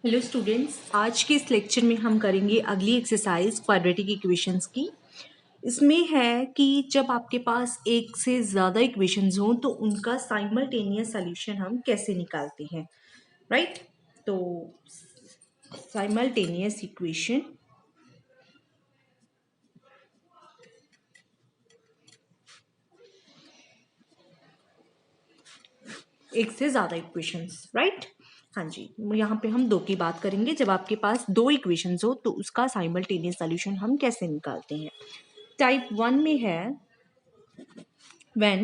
Hello students, आज के इस लेक्चर में हम करेंगे अगली एक्सरसाइज क्वाड्रेटिक इक्वेशंस की। इसमें है कि जब आपके पास एक से ज़्यादा इक्वेशंस हों तो उनका साइमल्टेनियस सॉल्यूशन हम कैसे निकालते हैं, राइट। तो साइमल्टेनियस इक्वेशन, एक से ज़्यादा इक्वेशंस, राइट। हाँ जी, यहाँ पे हम दो की बात करेंगे। जब आपके पास दो इक्वेशंस हो तो उसका साइमल्टेनियस सॉल्यूशन हम कैसे निकालते हैं। टाइप 1 में है when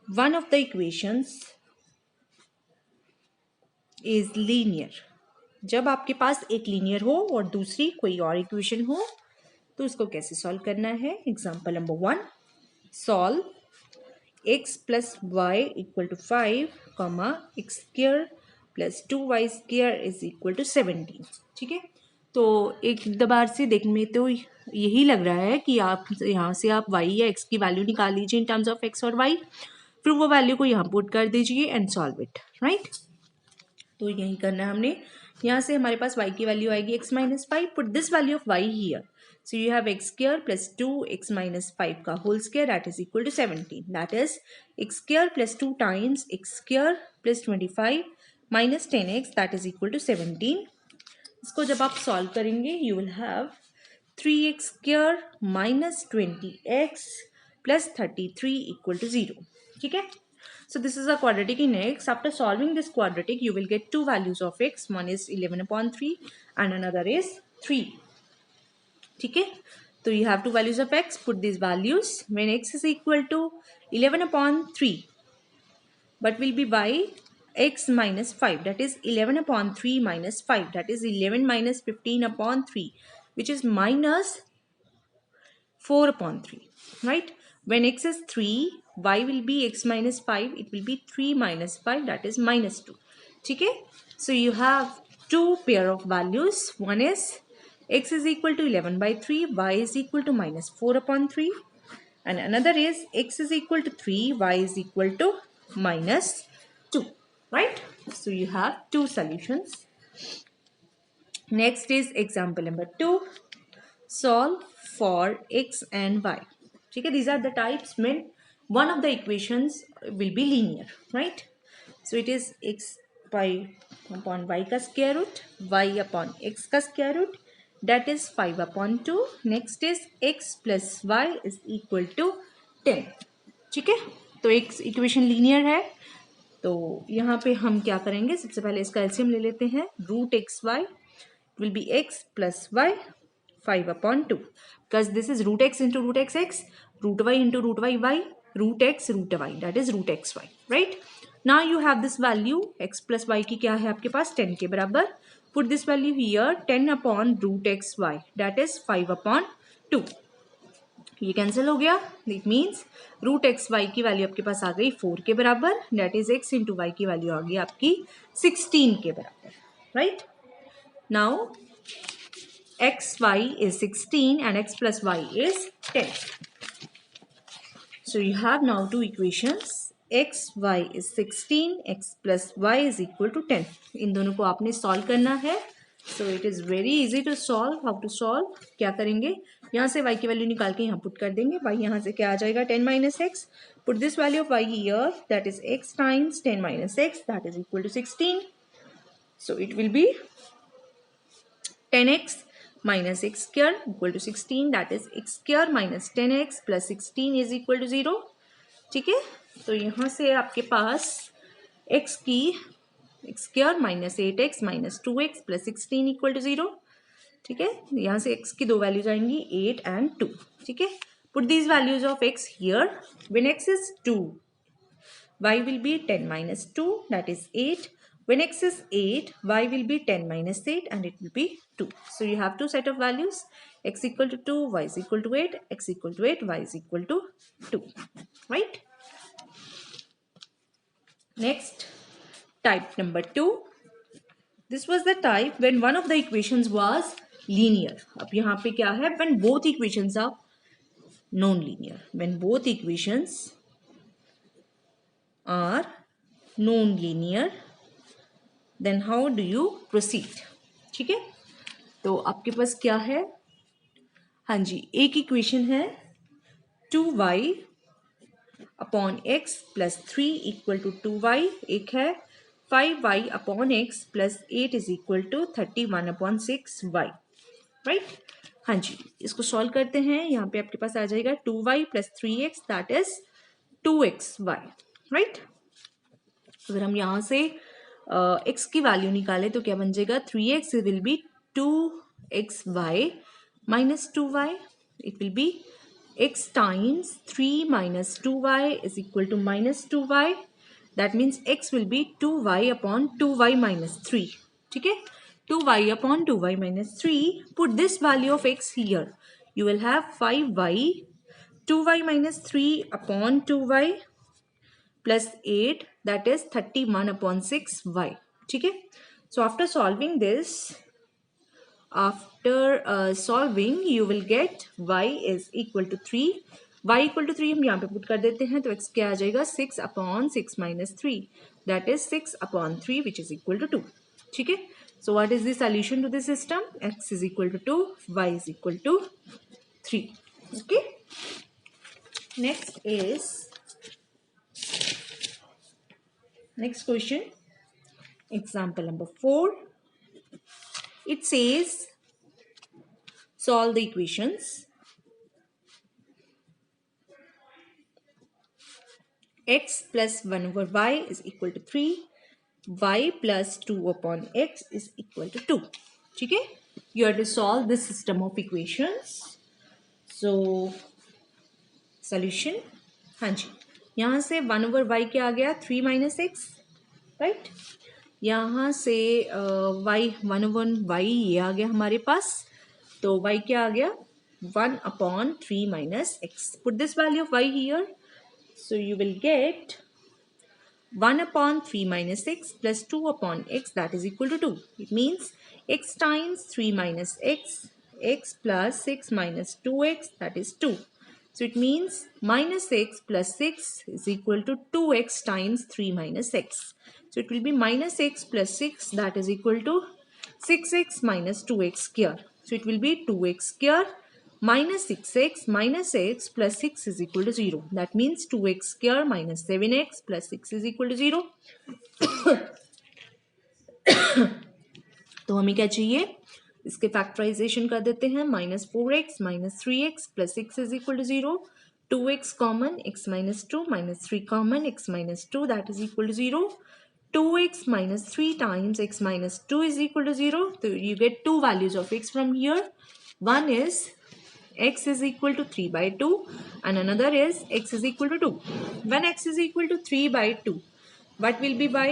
one of the equations is linear। जब आपके पास एक लीनियर हो और दूसरी कोई और इक्वेशन हो तो उसको कैसे सॉल्व करना है। Example number 1, solve x plus y equal to 5 comma x square plus 2y square is equal to 17। ठीक है, तो एक बार से देखने में तो यही लग रहा है कि आप यहाँ से आप y या x की वैल्यू निकाल लीजिए इन टर्म्स ऑफ x और y, फिर वो वैल्यू को यहाँ पुट कर दीजिए एंड सॉल्व इट, राइट। तो यही करना है हमने। यहाँ से हमारे पास y की वैल्यू आएगी x minus 5, put this value of y here, so you have x square plus 2x minus 5 का whole square that is equal to 17, that is x square plus 2 times x square plus 25 minus 10x that is equal to 17। इसको जब आप solve करेंगे you will have 3x square minus 20x plus 33 equal to 0। ठीक है, so this is a quadratic in x. After solving this quadratic you will get two values of x, one is 11/3 and another is 3। ठीक है, तो you have two values of x, put these values when x is equal to 11/3 but will be by x minus 5, that is 11/3 minus 5, that is 11 minus 15/3, which is minus 4/3, right. When x is 3, y will be x minus 5, it will be 3 minus 5, that is minus 2। ठीक है, so you have two pair of values, one is x is equal to 11/3, y is equal to minus 4/3 and another is x is equal to 3, y is equal to minus 2, right. So you have two solutions. Next is example number 2, solve for x and y। ठीक है, these are the types when one of the equations will be linear, right. So it is x by upon y का square root, y upon x का square root, that is 5/2। next is x plus y is equal to 10। ठीक है, तो एक equation linear है, तो यहाँ पे हम क्या करेंगे, सबसे पहले इसका एलसीएम ले लेते हैं। Root x y will be x plus y 5/2, because this is root x into root x x, root y into root y y, root x root y, that is root x y, right। now you have this value x plus y की क्या है आपके पास 10 के बराबर, put this value here 10 upon root x y, that is 5/2। ये cancel हो गया, it means root x y की वैल्यू आपके पास आ गई 4 के बराबर, that is x into y की वैल्यू आ गई आपकी 16 के बराबर, right. Now xy is 16 and x plus y is 10. So you have now two equations, xy is 16, x plus y is equal to 10। इन दोनों को आपने सॉल्व करना है। So it is very easy to solve। How to solve? क्या करेंगे, यहाँ से y की वैल्यू निकाल के यहाँ पुट कर देंगे। y यहाँ से क्या आ जाएगा 10 minus x, put this value of y here, that is x times 10 minus x, that is equal to 16। So it will be 10x minus x square equal to 16, that is x square minus 10x plus 16 is equal to 0। ठीक है, तो यहाँ से आपके पास x की x square minus 8x minus 2x plus 16 equal to 0। ठीक है, यहाँ से x की दो वैल्यूज आएंगी 8 and 2। ठीक है, put these values of x here, when x is 2 y will be 10 minus 2, that is 8। when x is 8, y will be 10 minus 8 and it will be 2। So you have two set of values, x equal to 2, y is equal to 8, x equal to 8, y is equal to 2, right? Next, type number 2. This was the type when one of the equations was linear। अब यहाँ पे क्या है, when both equations are non-linear, when both equations are non-linear then how do you proceed. ठीक है, तो आपके पास क्या है, हाँ जी, एक इक्वेशन है 2y upon x plus 3 equal to 2y, एक है 5y upon x plus 8 is equal to 31 upon 6y, right. हाँ जी, इसको सॉल्व करते हैं। यहाँ पे आपके पास आ जाएगा 2y plus 3x that is 2xy, right. अगर हम यहाँ से x की वैल्यू निकालें तो क्या बन जाएगा, 3x will be 2xy minus 2y, it will be x times 3 minus 2y is equal to minus 2y. That means x will be 2y upon 2y minus 3. ठीक है, 2y upon 2y minus 3. Put this value of x here. You will have 5y, 2y minus 3 upon 2y plus 8, that is 31 upon 6y. ठीक है, so after solving this, after solving you will get y is equal to 3, y equal to 3 हम यहाँ पे put कर देते हैं तो x क्या आ जाएगा, 6 upon 6 minus 3, that is 6 upon 3 which is equal to 2. ठीक है, so what is the solution to this system, x is equal to 2, y is equal to 3. Okay, next question, example number 4. It says solve the equations x plus 1 over y is equal to 3, y plus 2 upon x is equal to 2. ठीक है, you have to solve this system of equations. So solution, हाँ जी, यहाँ से 1 over y क्या आ गया, 3 minus x, right. यहाँ से y 1 over y ये आ गया हमारे पास, तो y क्या आ गया, 1 upon 3 minus x. Put this value of y here. So you will get 1 upon 3 minus x plus 2 upon x, that is equal to 2. It means x times 3 minus x, x plus 6 minus 2x, that is 2. So it means minus x plus 6 is equal to 2x times 3 minus x. So it will be minus x plus 6, that is equal to 6x minus 2x square. So it will be 2x square minus 6x minus x plus 6 is equal to 0. That means 2x square minus 7x plus 6 is equal to 0. तो हमें क्या चाहिए, इसके factorisation कर देते हैं, minus 4x minus 3x plus 6 is equal to 0, 2x common, x minus 2 minus 3 common, x minus 2 that is equal to 0, 2x minus 3 times x minus 2 is equal to 0. So you get two values of x from here. One is x is equal to 3 by 2 and another is x is equal to 2. When x is equal to 3 by 2, what will be by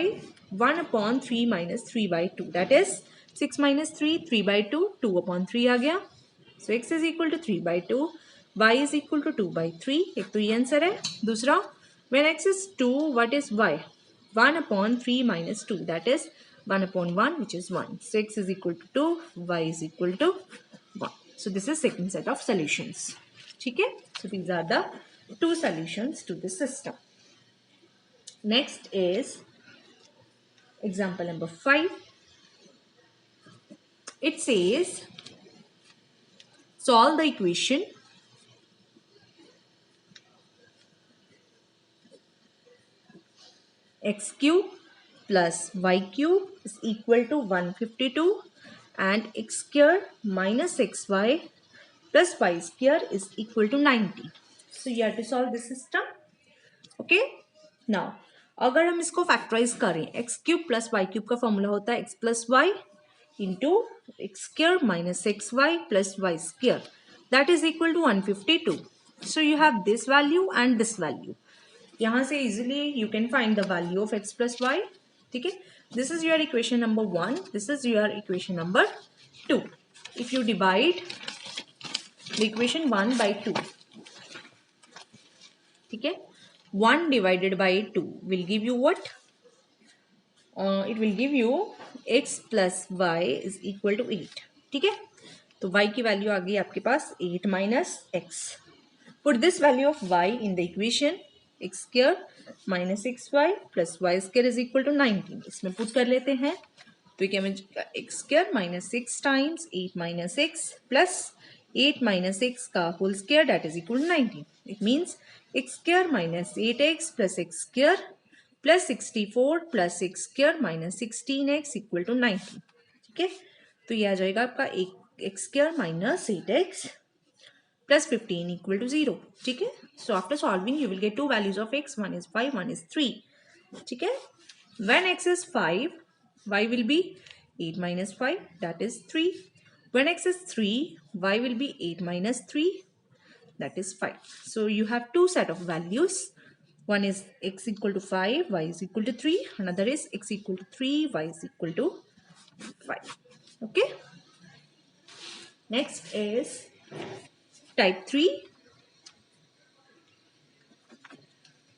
1 upon 3 minus 3 by 2, that is 6 minus 3, 3 by 2, 2 upon 3 आ गया. So x is equal to 3 by 2, y is equal to 2 by 3. एक तो ये answer है. दूसरा, when x is 2, what is y? 1 upon 3 minus 2, that is 1 upon 1 which is 1. So x is equal to 2, y is equal to 1. So this is second set of solutions. ठीक है, so these are the two solutions to this system. Next is example number 5. It says solve the equation x cube plus y cube is equal to 152 and x square minus xy plus y square is equal to 90. So you have to solve this system. Okay, now अगर हम इसको factorize करें, x cube plus y cube का formula होता है x plus y into x square minus x y plus y square, that is equal to 152. So you have this value and this value. यहाँ से easily you can find the value of x plus y. ठीक है, this is your equation number 1, this is your equation number 2. If you divide the equation 1 by 2, ठीक है, 1 divided by 2 will give you what? It will give you x plus y is equal to 8. ठीक है, तो y की value आ गई आपके पास 8 minus x. Put this value of y in the equation x square minus 6y plus y square is equal to 19। इसमें put कर लेते हैं तो क्या मिलेगा x square minus 6 times 8 minus 6 plus 8 minus 6 का whole square that is equal to 19। It means x square minus 8x plus x square plus 64 plus x square minus 16x equal to 19। ठीक है, तो ये आ जाएगा आपका x square minus 8x plus 15 equal to 0. ठीक है, so after solving you will get two values of x, one is 5, one is 3. ठीक है, when x is 5 y will be 8 minus 5 that is 3. When x is 3 y will be 8 minus 3 that is 5. So you have two set of values, one is x equal to 5 y is equal to 3, another is x equal to 3 y is equal to 5. Okay, next is type 3।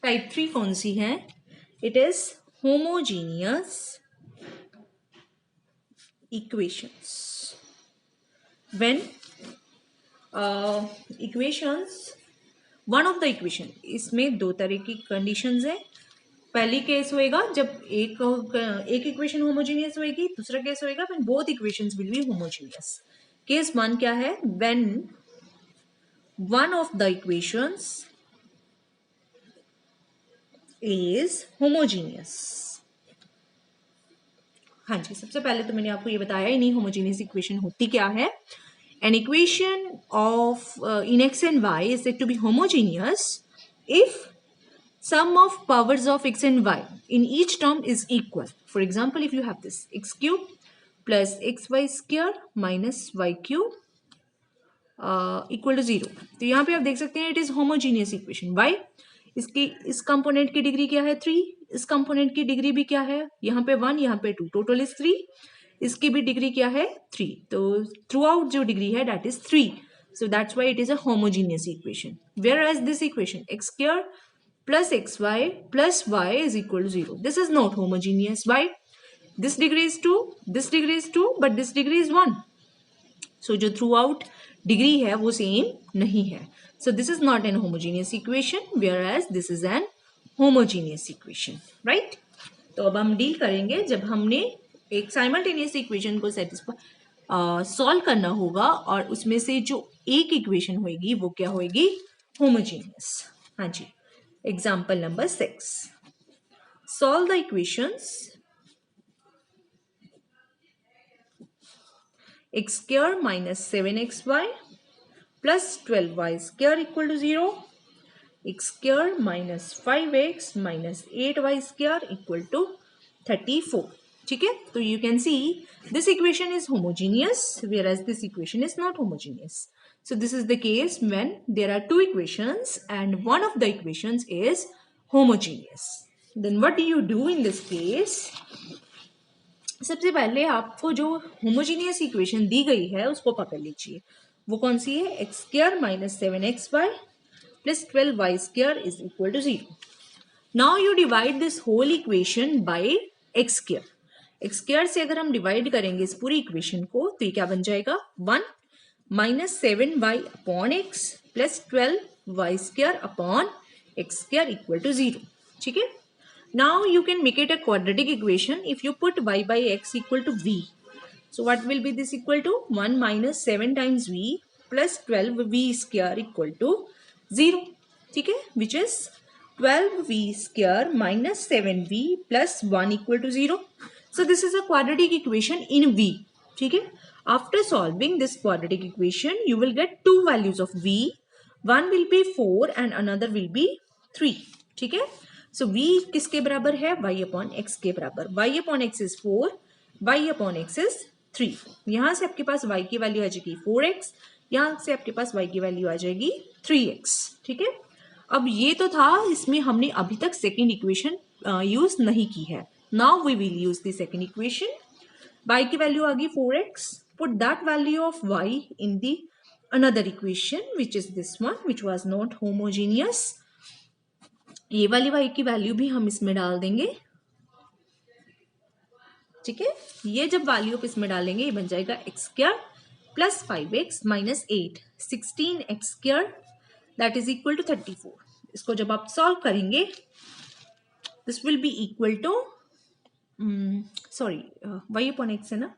Type 3 कौन सी है? It is homogeneous equations. When equations one of the equation, इसमें दो तरह की conditions है। पहली case होएगा जब एक इक्वेशन होमोजीनियस होएगी, दूसरा केस होएगा when both equations will be homogeneous. Case 1 क्या है? When one of the equations is homogeneous। हाँ जी, सबसे पहले तो मैंने आपको ये बताया इन्हीं होमोजीनियस इक्वेशन होती क्या है। An equation of in x and y is said to be homogeneous if sum of powers of x and y in each term is equal. For example, if you have this x cube plus xy square minus y cube equal to 0, तो यहाँ पे आप देख सकते हैं it is homogeneous equation. Why? इसकी इस component की डिग्री क्या है? 3। इस कंपोनेंट की डिग्री भी क्या है? यहाँ पे 1, यहाँ पे 2, टोटल इज 3। इसकी भी डिग्री क्या है? 3। तो थ्रू आउट जो डिग्री है that is 3, so that's why it is a homogeneous equation. Whereas this equation x square plus x y plus y is equal to 0, this is not homogeneous. Why? This degree is 2, this degree is 2, but this degree is 1, so जो throughout degree है वो same नहीं है। So this is not an homogeneous equation, whereas this is an homogeneous equation, right. तो अब हम deal करेंगे जब हमने एक साइमल्टेनियस इक्वेशन को सेटिस्फाई सॉल्व करना होगा और उसमें से जो एक इक्वेशन होगी वो क्या होगी? होमोजीनियस। हाँ जी, example number 6, solve the equations x square minus 7xy plus 12y square equal to 0, x square minus 5x minus 8y square equal to 34. ठीक है, तो you can see this equation is homogeneous whereas this equation is not homogeneous. So this is the case when there are two equations and one of the equations is homogeneous. Then what do you do in this case? सबसे पहले आपको जो homogeneous equation दी गई है उसको पकड़ लीजिए। वो कौन सी है? X square minus 7xy plus 12y square is equal to 0। Now you divide this whole equation by x square. X square से अगर हम डिवाइड करेंगे इस पूरी इक्वेशन को तो ये क्या बन जाएगा? 1 minus 7y upon x plus 12y square upon x square equal to 0। ठीक है, now you can make it a quadratic equation if you put y by x equal to v. So what will be this equal to? 1 minus 7 times v plus 12v square equal to 0. ठीक है, which is 12v square minus 7v plus 1 equal to 0. So this is a quadratic equation in v. ठीक है, after solving this quadratic equation you will get two values of v. One will be 4 and another will be 3. ठीक है, सो v किसके बराबर है? y upon x के बराबर। y upon x is 4, y upon x is 3। यहां से आपके पास y की वैल्यू आ जाएगी 4x, यहां से आपके पास y की वैल्यू आ जाएगी 3x। ठीक है, अब ये तो था, इसमें हमने अभी तक सेकेंड इक्वेशन यूज नहीं की है। Now we will use the second equation. y की वैल्यू आ गई 4x, put that value of y in the another equation which is this one which was not homogeneous. ये वाली y की value भी हम इसमें डाल देंगे। ठीक है, ये जब वैल्यू आप इसमें डालेंगे ये बन जाएगा x square plus 5x minus 8 16x square that is equal to 34। इसको जब आप सॉल्व करेंगे this will be equal to sorry y upon x है ना,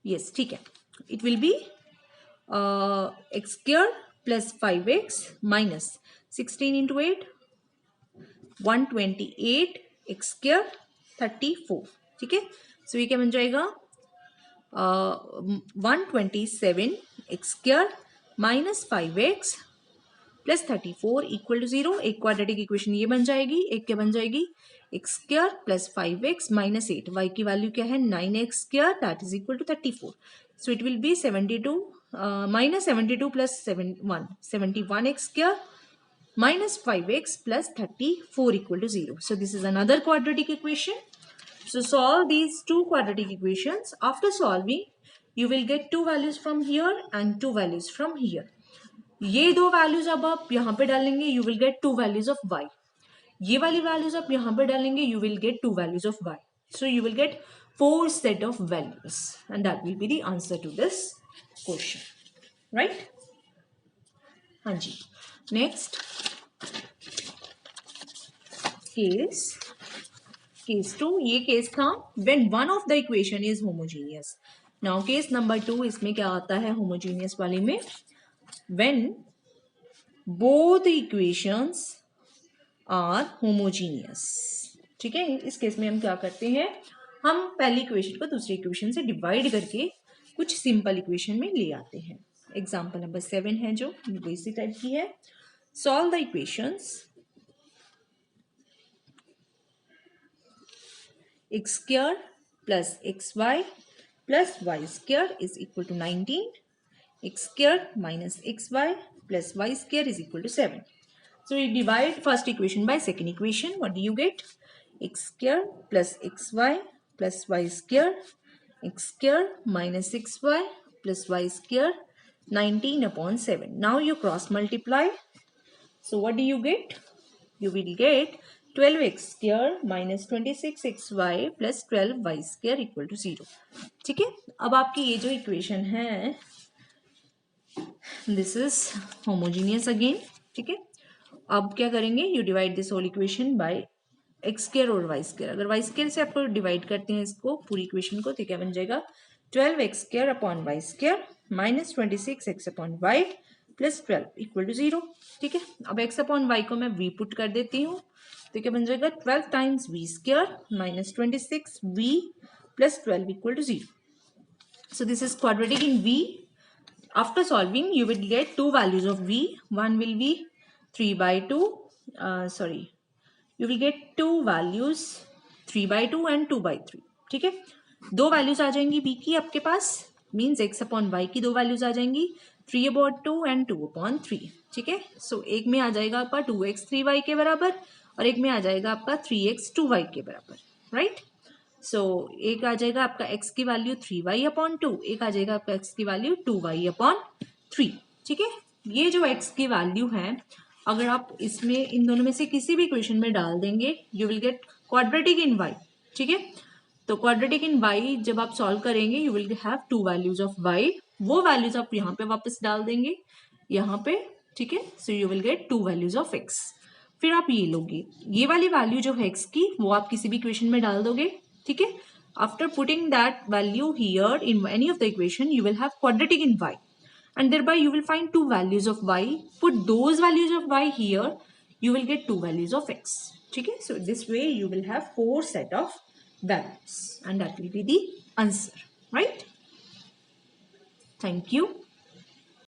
यस ठीक है, it will be x square plus 5x minus 16 into 8 128 x square 34, ठीक है। सो ये क्या बन जाएगा 127 x square minus 5x plus 34 equal to 0। एक क्वाड्रेटिक इक्वेशन ये बन जाएगी, एक क्या बन जाएगी x square plus 5x minus 8, y की वैल्यू क्या है 9x square that is equal to 34। So it will be 72 minus 72 plus 71x square minus 5x plus 34 equal to 0. So this is another quadratic equation. So solve these two quadratic equations. After solving, you will get two values from here and two values from here. ये दो values अब आप यहाँ पे डालेंगे, you will get two values of y. ये वाली values आप यहाँ पे डालेंगे, you will get two values of y. So you will get four set of values, and that will be the answer to this question, right? हाँ जी, next case 2, ये case था when one of the equation is homogeneous. Now case number 2, इसमें क्या आता है homogeneous वाले में when both equations are homogeneous, ठीक है। इस केस में हम क्या करते हैं, हम पहली इक्वेशन को दूसरी इक्वेशन से डिवाइड करके कुछ सिंपल इक्वेशन में ले आते हैं। एग्जाम्पल नंबर 7 है जो इसी टाइप की है। Solve the equations x square plus xy plus y square is equal to 19, x square minus xy plus y square is equal to 7. So we divide first equation by second equation. What do you get? X square plus xy plus y square, x square minus xy plus y square 19 upon 7. Now you cross multiply. So what do you get? You will get 12x square minus 26xy plus 12y square equal to 0, ठीक है। अब आपकी ये जो equation है this is homogeneous again, ठीक है। अब क्या करेंगे, you divide this whole equation by x square और वाई स्क्वायर। अगर वाई स्क्वायर से आपको डिवाइड करते हैं इसको पूरी इक्वेशन को, तो क्या बन जाएगा 12x square upon y square minus 26x upon y plus 12 equal to 0, ठीक है। अब x अपॉन वाई को मैं v पुट कर देती हूँ, तो क्या बन जाएगा 12 times v square minus 26v plus 12 equal to 0. So this is quadratic in v. After solving, you will get two values of v. One will be 3 by 2. You will get two values 3 by 2 and 2 by 3. ठीक है, दो values आ जाएंगी v की आपके पास, means x upon y की दो values आ जाएंगी 3 upon 2 and 2 upon 3, ठीक है। सो एक में आ जाएगा आपका 2x 3y के बराबर और एक में आ जाएगा आपका 3x 2y के बराबर, राइट। सो एक आ जाएगा आपका x की वैल्यू 3y अपॉन 2, एक आ जाएगा आपका x की वैल्यू 2y अपॉन 3, ठीक है। ये जो x की वैल्यू है अगर आप इसमें इन दोनों में से किसी भी इक्वेशन में डाल देंगे you will get quadratic in y, ठीक है। तो क्वाड्रेटिक इन y जब आप सॉल्व करेंगे you will have to values of y, वो वैल्यूज आप यहाँ पे वापस डाल देंगे यहाँ पे, ठीक है। So you will get to values of x। फिर आप ये लोगे, ये वाली वैल्यू जो है x की वो आप किसी भी इक्वेशन में डाल दोगे, ठीक है। After putting that value here in any of the equation you will have quadratic in y and thereby you will find two values of y. Put those values of y here, you will get two values of x, ठीक है। So this way you will have four set of values and that will be the answer, right? Thank you.